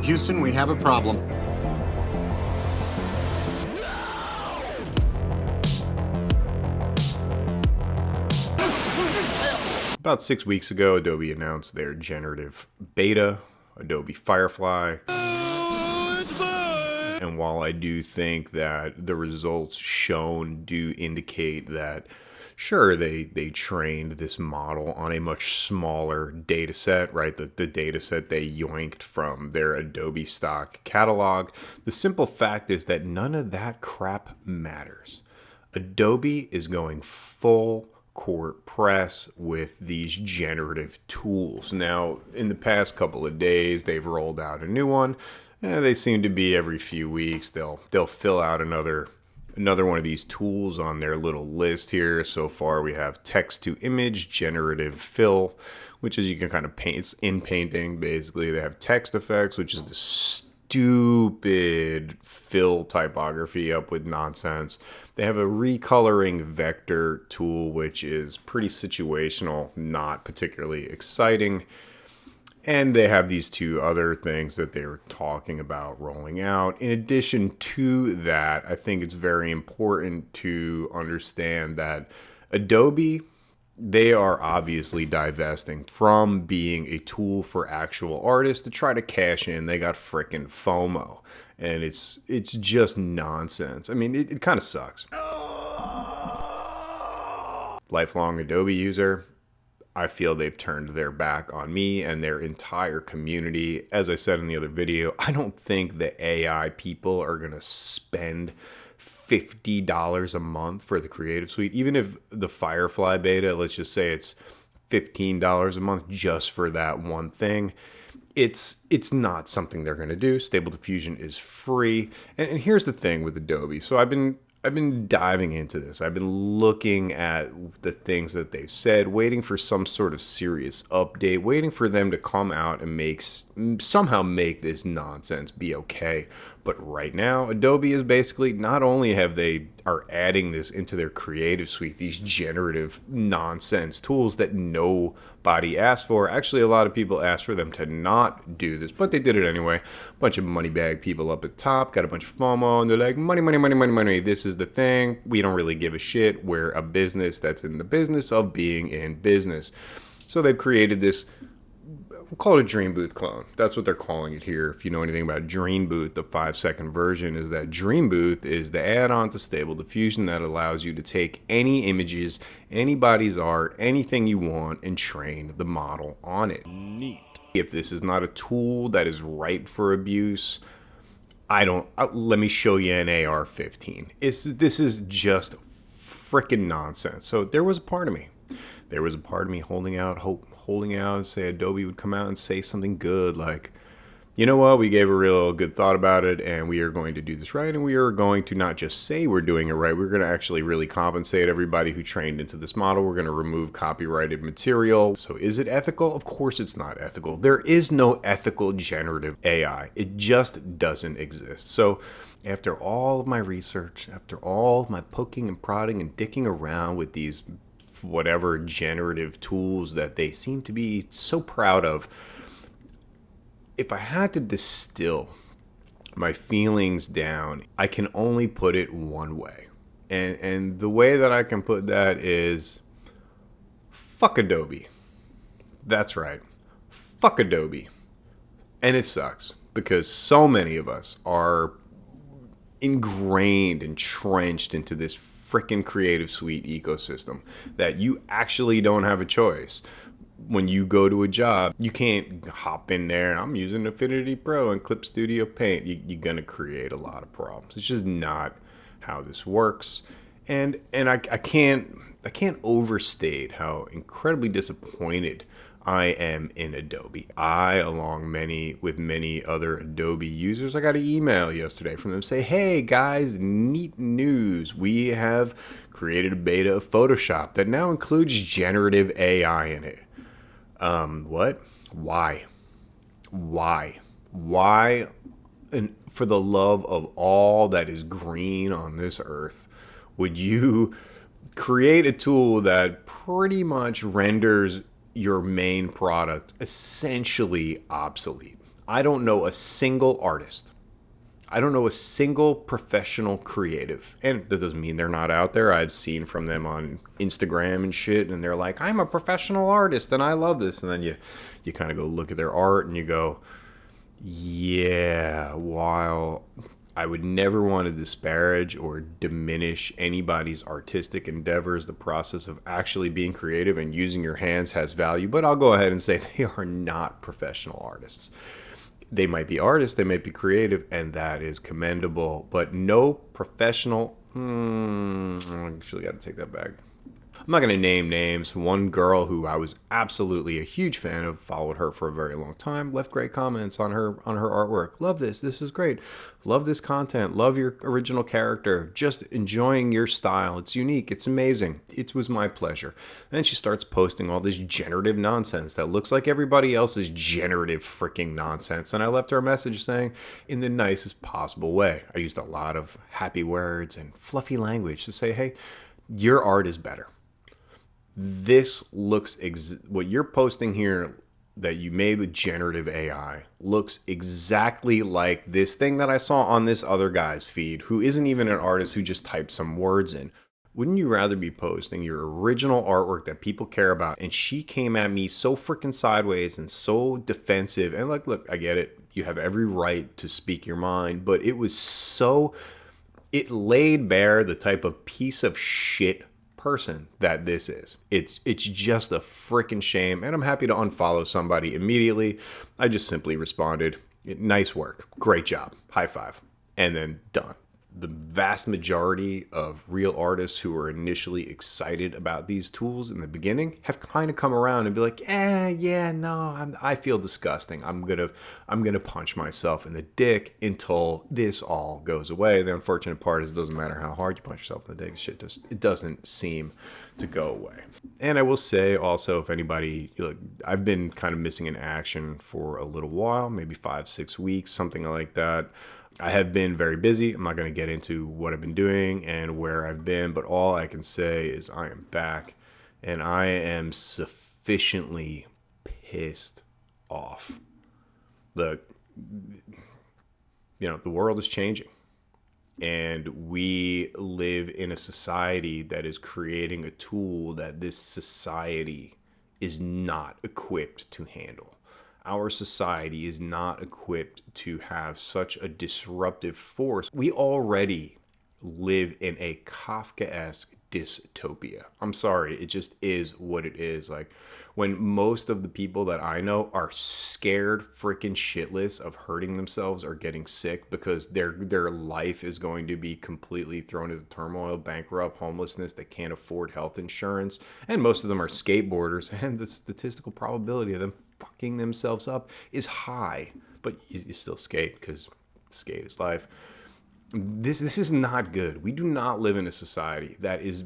Houston, we have a problem. About 6 weeks ago, Adobe announced their generative beta, Adobe Firefly. And while I do think that the results shown do indicate that, sure, they trained this model on a much smaller data set, right? The data set they yoinked from their Adobe stock catalog. The simple fact is that none of that crap matters. Adobe is going full court press with these generative tools. Now, in the past couple of days, they've rolled out a new one. They seem to be every few weeks. They'll fill out another one of these tools on their little list here. So far, we have text to image generative fill, which is you can kind of paint. It's in painting, basically. They have text effects, which is the stupid fill typography up with nonsense. They have a recoloring vector tool, which is pretty situational, not particularly exciting. And they have these two other things that they're talking about rolling out. In addition to that, I think it's very important to understand that Adobe, they are obviously divesting from being a tool for actual artists to try to cash in. They got frickin' FOMO. And it's just nonsense. I mean, it kind of sucks. Lifelong Adobe user. I feel they've turned their back on me and their entire community. As I said in the other video, I don't think the AI people are going to spend $50 a month for the Creative Suite. Even if the Firefly beta, let's just say it's $15 a month just for that one thing. It's not something they're going to do. Stable Diffusion is free. And here's the thing with Adobe. So I've been diving into this. I've been looking at the things that they've said, waiting for some sort of serious update, waiting for them to come out and somehow make this nonsense be okay. But right now, Adobe is basically, not only are adding this into their Creative Suite, these generative nonsense tools that nobody asked for. Actually, a lot of people asked for them to not do this, but they did it anyway. A bunch of money bag people up at top, got a bunch of FOMO, and they're like, money, money, money, money, money. This is the thing. We don't really give a shit. We're a business that's in the business of being in business. So they've created this, we'll call it a Dream Booth clone. That's what they're calling it here. If you know anything about Dream Booth, the 5-second version is that Dream Booth is the add-on to Stable Diffusion that allows you to take any images, anybody's art, anything you want, and train the model on it. Neat. If this is not a tool that is ripe for abuse, let me show you an AR-15. This is just freaking nonsense. So there was a part of me holding out hope, and say Adobe would come out and say something good like, you know what, we gave a real good thought about it and we are going to do this right, and we are going to not just say we're doing it right, we're going to actually really compensate everybody who trained into this model. We're going to remove copyrighted material. So is it ethical? Of course it's not ethical. There is no ethical generative AI. It just doesn't exist. So after all of my research, after all of my poking and prodding and dicking around with these whatever generative tools that they seem to be so proud of, if I had to distill my feelings down, I can only put it one way. And the way that I can put that is fuck Adobe. That's right. Fuck Adobe. And it sucks because so many of us are ingrained, entrenched into this freaking Creative Suite ecosystem that you actually don't have a choice. When you go to a job, you can't hop in there and I'm using Affinity Pro and Clip Studio Paint. You're going to create a lot of problems. It's just not how this works. And I can't overstate how incredibly disappointed I am in Adobe. Along with many other Adobe users, I got an email yesterday from them say, hey guys, neat news. We have created a beta of Photoshop that now includes generative AI in it. What? Why? And for the love of all that is green on this earth, would you create a tool that pretty much renders your main product essentially obsolete? I don't know a single artist. I don't know a single professional creative. And that doesn't mean they're not out there. I've seen from them on Instagram and shit, and they're like, I'm a professional artist and I love this. And then you kind of go look at their art and you go, yeah, while I would never want to disparage or diminish anybody's artistic endeavors, the process of actually being creative and using your hands has value, but I'll go ahead and say they are not professional artists. They might be artists, they might be creative, and that is commendable, but no professional. I actually got to take that back. I'm not going to name names. One girl who I was absolutely a huge fan of, followed her for a very long time, left great comments on her artwork. Love this. This is great. Love this content. Love your original character. Just enjoying your style. It's unique. It's amazing. It was my pleasure. Then she starts posting all this generative nonsense that looks like everybody else's generative freaking nonsense. And I left her a message saying, in the nicest possible way. I used a lot of happy words and fluffy language to say, hey, your art is better. This looks, what you're posting here that you made with generative AI looks exactly like this thing that I saw on this other guy's feed, who isn't even an artist, who just typed some words in. Wouldn't you rather be posting your original artwork that people care about? And she came at me so freaking sideways and so defensive. And like, look, I get it. You have every right to speak your mind, but it was so, it laid bare the type of piece of shit person that this is. It's just a freaking shame, and I'm happy to unfollow somebody immediately. I just simply responded, nice work, great job, high five, and then done. The vast majority of real artists who were initially excited about these tools in the beginning have kind of come around and be like, yeah, no, I feel disgusting. I'm gonna punch myself in the dick until this all goes away. The unfortunate part is it doesn't matter how hard you punch yourself in the dick, shit just, it doesn't seem to go away. And I will say also, if anybody, I've been kind of missing in action for a little while, maybe 5-6 weeks, something like that. I have been very busy. I'm not going to get into what I've been doing and where I've been, but all I can say is I am back and I am sufficiently pissed off. The world is changing, and we live in a society that is creating a tool that this society is not equipped to handle. Our society is not equipped to have such a disruptive force. We already live in a Kafkaesque dystopia. I'm sorry, it just is what it is. Like, when most of the people that I know are scared freaking shitless of hurting themselves or getting sick because their life is going to be completely thrown into turmoil, bankrupt, homelessness, they can't afford health insurance, and most of them are skateboarders, and the statistical probability of them fucking themselves up is high, but you still skate because skate is life. This is not good. We do not live in a society that is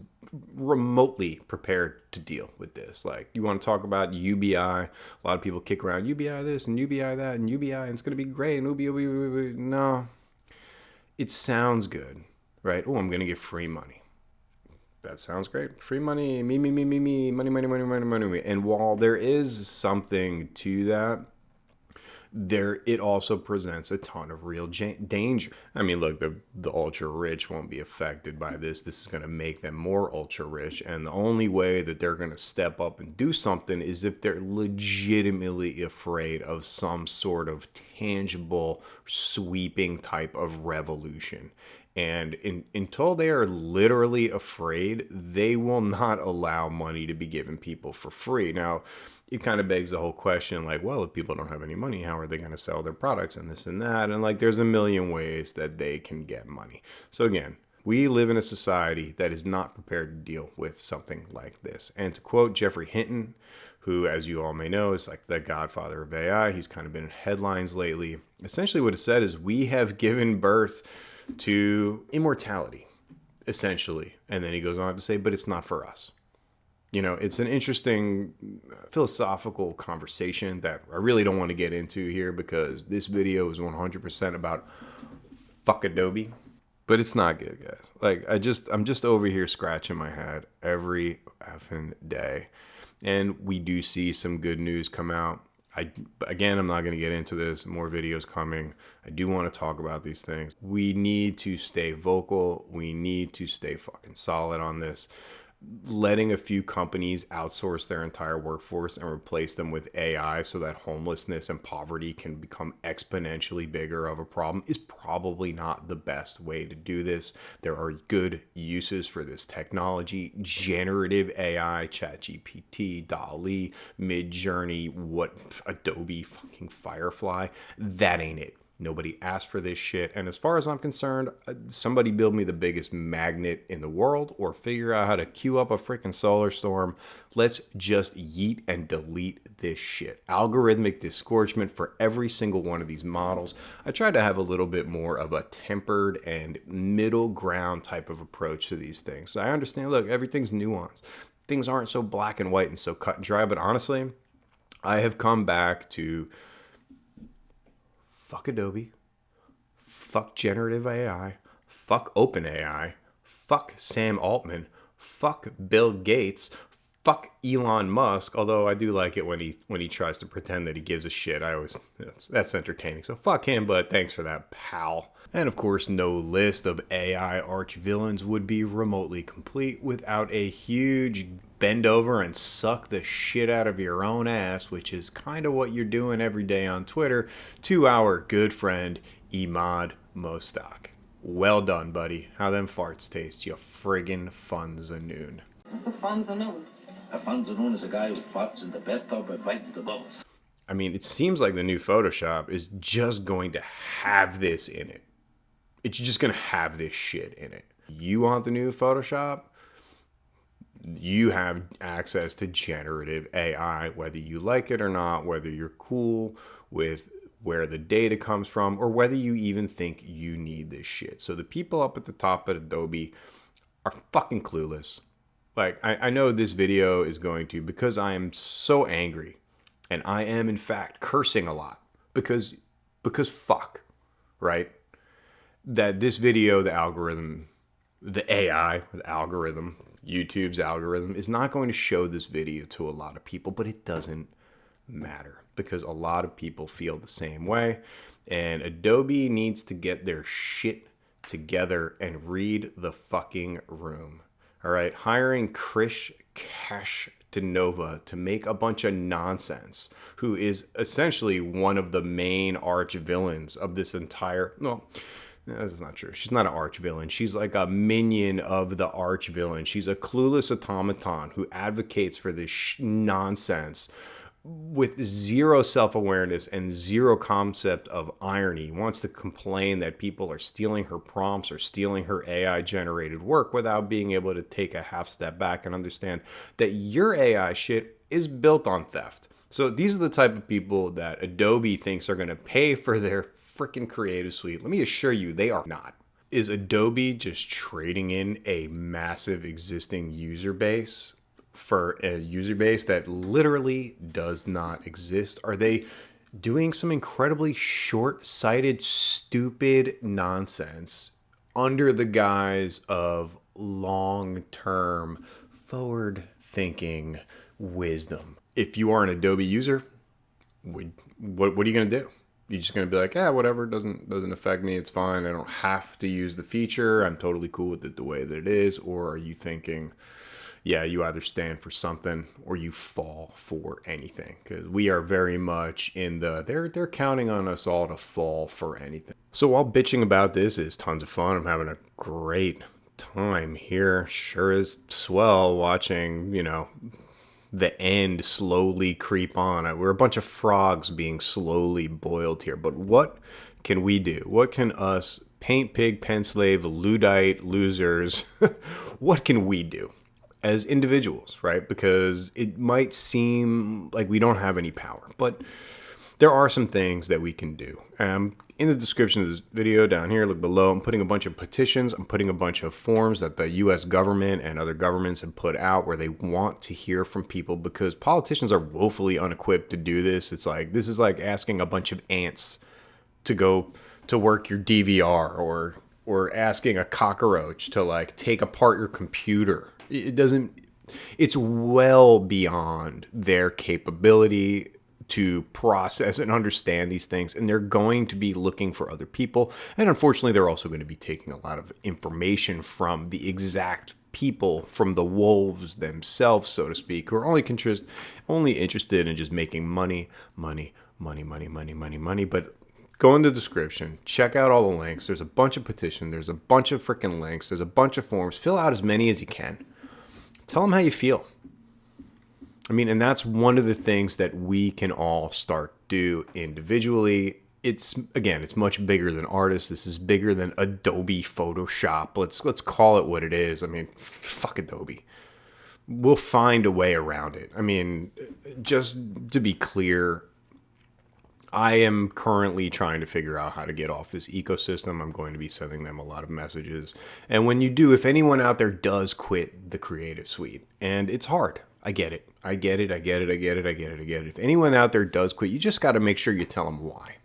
remotely prepared to deal with this. Like, you want to talk about UBI, a lot of people kick around UBI this and UBI that and UBI, and it's going to be great, and UBI. No, it sounds good, right? Oh, I'm going to get free money. That sounds great. Free money, me, money. And while there is something to that, it also presents a ton of real danger. I mean, look, the ultra rich won't be affected by this. This is going to make them more ultra rich, and the only way that they're going to step up and do something is if they're legitimately afraid of some sort of tangible, sweeping type of revolution. And until they are literally afraid, they will not allow money to be given people for free. Now, it kind of begs the whole question, like, well, if people don't have any money, how are they going to sell their products and this and that? And like, there's a million ways that they can get money. So again, we live in a society that is not prepared to deal with something like this. And to quote Jeffrey Hinton, who, as you all may know, is like the godfather of AI, he's kind of been in headlines lately. Essentially what it said is, we have given birth to immortality, essentially. And then he goes on to say, but it's not for us. It's an interesting philosophical conversation that I really don't want to get into here, because this video is 100% about fuck Adobe. But it's not good, guys. Like, I'm just over here scratching my head every effing day. And we do see some good news come out. Again, I'm not going to get into this. More videos coming. I do want to talk about these things. We need to stay vocal. We need to stay fucking solid on this. Letting a few companies outsource their entire workforce and replace them with AI so that homelessness and poverty can become exponentially bigger of a problem is probably not the best way to do this. There are good uses for this technology. Generative AI, ChatGPT, DALL-E, Midjourney, Adobe, fucking Firefly. That ain't it. Nobody asked for this shit. And as far as I'm concerned, somebody build me the biggest magnet in the world or figure out how to queue up a freaking solar storm. Let's just yeet and delete this shit. Algorithmic disgorgement for every single one of these models. I tried to have a little bit more of a tempered and middle ground type of approach to these things. So I understand, look, everything's nuanced. Things aren't so black and white and so cut and dry. But honestly, I have come back to fuck Adobe, fuck generative AI, fuck OpenAI, fuck Sam Altman, fuck Bill Gates, fuck Elon Musk. Although I do like it when he tries to pretend that he gives a shit. That's entertaining. So fuck him, but thanks for that, pal. And of course, no list of AI arch villains would be remotely complete without a huge bend over and suck the shit out of your own ass, which is kind of what you're doing every day on Twitter, to our good friend Imad Mostak. Well done, buddy. How them farts taste, you friggin' funzanoon. What's a funzanoon? A funzanoon is a guy who farts in the bathtub and bites the bubbles. I mean, it seems like the new Photoshop is just going to have this in it. It's just going to have this shit in it. You want the new Photoshop? You have access to generative AI, whether you like it or not, whether you're cool with where the data comes from, or whether you even think you need this shit. So the people up at the top at Adobe are fucking clueless. Like, I know this video is going to, because I am so angry, and I am in fact cursing a lot, because fuck, right? That this video, the algorithm, the AI, the algorithm, YouTube's algorithm is not going to show this video to a lot of people, but it doesn't matter because a lot of people feel the same way. And Adobe needs to get their shit together and read the fucking room. All right, hiring Krish Kashtanova to make a bunch of nonsense, who is essentially one of the main arch villains of this entire, no, that's not true. She's not an arch villain. She's like a minion of the arch villain. She's a clueless automaton who advocates for this nonsense with zero self-awareness and zero concept of irony. Wants to complain that people are stealing her prompts or stealing her AI-generated work without being able to take a half step back and understand that your AI shit is built on theft. So these are the type of people that Adobe thinks are going to pay for their freaking creative suite. Let me assure you, they are not. Is Adobe just trading in a massive existing user base for a user base that literally does not exist? Are they doing some incredibly short-sighted, stupid nonsense under the guise of long-term, forward-thinking wisdom? If you are an Adobe user, what are you going to do? You're just going to be like, yeah, whatever, doesn't affect me, it's fine, I don't have to use the feature, I'm totally cool with it the way that it is? Or are you thinking, yeah, you either stand for something or you fall for anything? Because we are very much in the, they're counting on us all to fall for anything. So while bitching about this is tons of fun, I'm having a great time here. Sure is swell watching, the end slowly creep on. We're a bunch of frogs being slowly boiled here. But what can we do? What can us paint pig, pen slave, Luddite losers, what can we do as individuals, right? Because it might seem like we don't have any power, but there are some things that we can do. In the description of this video down here, look below, I'm putting a bunch of petitions. I'm putting a bunch of forms that the US government and other governments have put out where they want to hear from people, because politicians are woefully unequipped to do this. It's like, this is like asking a bunch of ants to go to work your DVR, or asking a cockroach to like take apart your computer. It's well beyond their capability to process and understand these things, and they're going to be looking for other people. And unfortunately, they're also going to be taking a lot of information from the exact people, from the wolves themselves, so to speak, who are only interested in just making money. But go in the description, check out all the links. There's a bunch of petition. There's a bunch of freaking links. There's a bunch of forms. Fill out as many as you can. Tell them how you feel. I mean, and that's one of the things that we can all start do individually. It's much bigger than artists. This is bigger than Adobe Photoshop. Let's call it what it is. I mean, fuck Adobe. We'll find a way around it. I mean, just to be clear, I am currently trying to figure out how to get off this ecosystem. I'm going to be sending them a lot of messages. And when you do, if anyone out there does quit the Creative Suite, and it's hard, I get it. If anyone out there does quit, you just got to make sure you tell them why.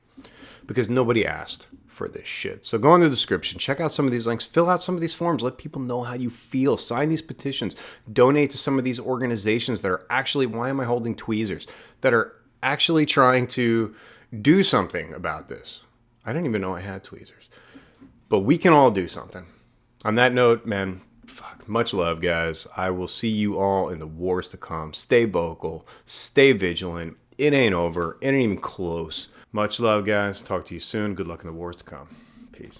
Because nobody asked for this shit. So go in the description, check out some of these links, fill out some of these forms, let people know how you feel, sign these petitions, donate to some of these organizations that are actually, why am I holding tweezers, that are actually trying to do something about this. I didn't even know I had tweezers. But we can all do something. On that note, man, much love, guys. I will see you all in the wars to come. Stay vocal, stay vigilant. It ain't over. It ain't even close. Much love, guys. Talk to you soon. Good luck in the wars to come. Peace.